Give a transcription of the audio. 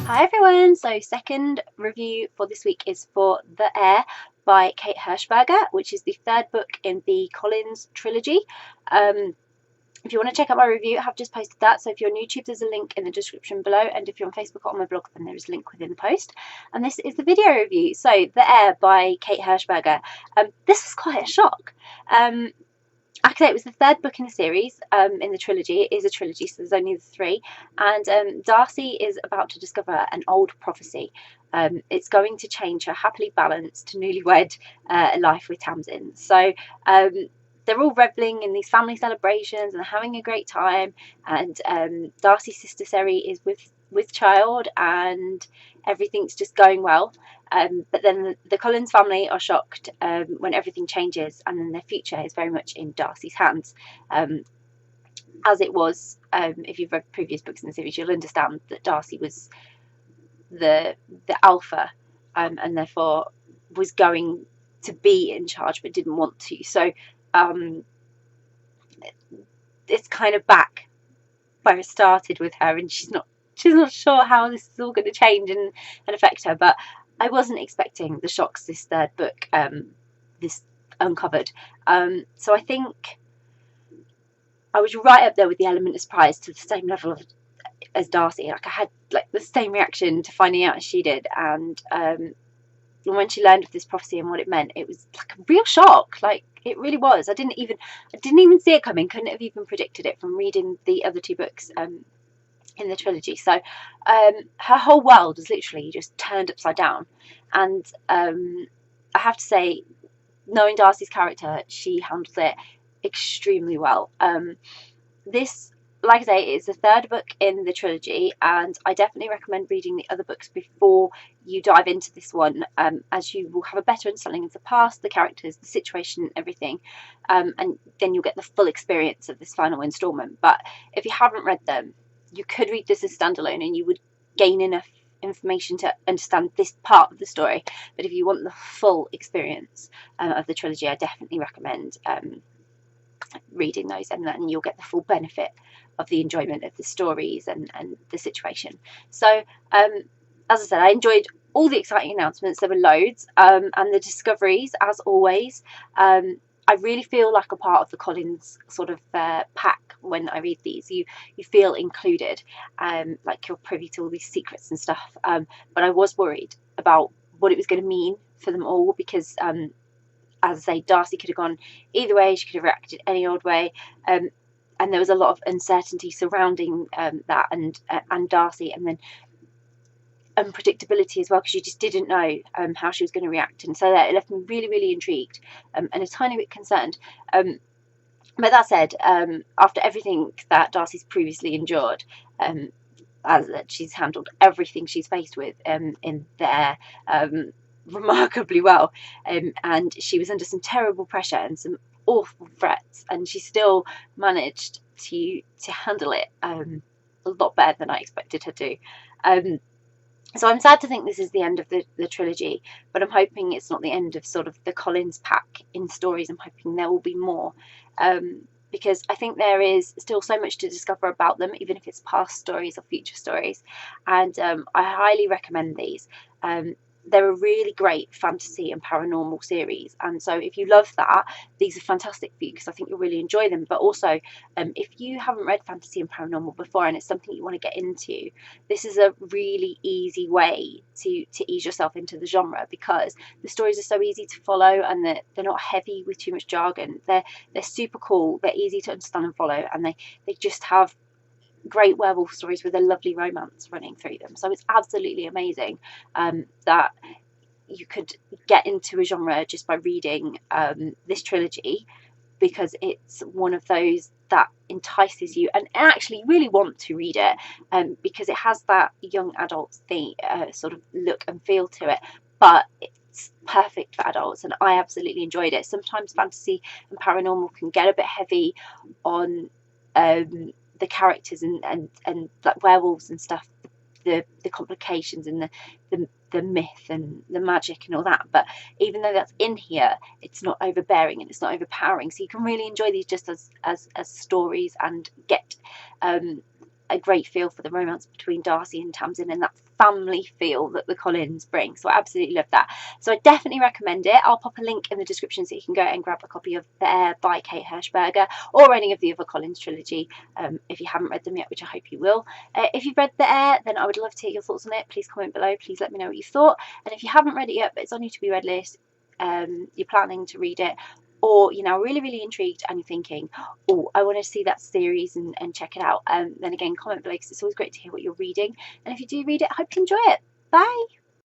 Hi everyone! So second review for this week is for The Heir by Hershberger, which is the third book in the Collins trilogy. If you want to check out my review, I have just posted that. So if you're on YouTube, there's a link in the description below. And if you're on Facebook or on my blog, then there is a link within the post. And this is the video review. So The Heir by Hershberger. This was quite a shock. Like I say, it was the third book in the series, in the trilogy. It is a trilogy, so there's only the three. And Darcy is about to discover an old prophecy. It's going to change her happily balanced, newlywed life with Tamsin. So they're all reveling in these family celebrations and having a great time. And Darcy's sister Seri is with child, and everything's just going well. But then the Collins family are shocked when everything changes, and then their future is very much in Darcy's hands. As it was, if you've read previous books in the series, you'll understand that Darcy was the alpha, and therefore was going to be in charge but didn't want to. So it's kind of back where it started with her, and she's not sure how this is all going to change and affect her. But I wasn't expecting the shocks this third book this uncovered. So I think I was right up there with the element of surprise, to the same level as Darcy. Like I had the same reaction to finding out as she did, and when she learned of this prophecy and what it meant, it was like a real shock. Like it really was. I didn't even see it coming. Couldn't have even predicted it from reading the other two books in the trilogy. So her whole world was literally just turned upside down. And I have to say, knowing Darcy's character, she handled it extremely well. This, like I say, is the third book in the trilogy, and I definitely recommend reading the other books before you dive into this one, as you will have a better understanding of the past, the characters, the situation, everything, and then you'll get the full experience of this final instalment. But if you haven't read them, you could read this as standalone and you would gain enough information to understand this part of the story. But if you want the full experience of the trilogy, I definitely recommend reading those, and then you'll get the full benefit of the enjoyment of the stories and the situation. So as I said, I enjoyed all the exciting announcements. There were loads, and the discoveries, as always. I really feel like a part of the Collins sort of pack when I read these. You feel included, like you're privy to all these secrets and stuff. But I was worried about what it was going to mean for them all, because as I say, Darcy could have gone either way. She could have reacted any old way, and there was a lot of uncertainty surrounding that and Darcy, and then unpredictability as well, because you just didn't know how she was going to react. And so that it left me really, really intrigued and a tiny bit concerned. But that said, after everything that Darcy's previously endured, as she's handled everything she's faced with in there remarkably well, and she was under some terrible pressure and some awful threats, and she still managed to handle it a lot better than I expected her to. So I'm sad to think this is the end of the trilogy, but I'm hoping it's not the end of sort of the Collins pack in stories. I'm hoping there will be more, because I think there is still so much to discover about them, even if it's past stories or future stories. And I highly recommend these. They're a really great fantasy and paranormal series, and so if you love that, these are fantastic for you, because I think you'll really enjoy them. But also, if you haven't read fantasy and paranormal before and it's something you want to get into, this is a really easy way to ease yourself into the genre, because the stories are so easy to follow, and they're not heavy with too much jargon. They're super cool, they're easy to understand and follow, and they just have great werewolf stories with a lovely romance running through them. So it's absolutely amazing that you could get into a genre just by reading this trilogy, because it's one of those that entices you and actually really want to read it, because it has that young adult theme, sort of look and feel to it, but it's perfect for adults, and I absolutely enjoyed it. Sometimes fantasy and paranormal can get a bit heavy on the characters and like werewolves and stuff, the complications and the myth and the magic and all that. But even though that's in here, it's not overbearing and it's not overpowering, so you can really enjoy these just as stories and get a great feel for the romance between Darcy and Tamsin and that family feel that the Collins bring. So I absolutely love that. So I definitely recommend it. I'll pop a link in the description so you can go and grab a copy of The Heir by Kate Hershberger, or any of the other Collins trilogy if you haven't read them yet, which I hope you will. If you've read The Heir, then I would love to hear your thoughts on it. Please comment below. Please let me know what you thought. And if you haven't read it yet, but it's on your to-be-read list, you're planning to read it, or you're now really, really intrigued and you're thinking, oh, I want to see that series and check it out, then again, comment below, because it's always great to hear what you're reading. And if you do read it, I hope you enjoy it. Bye.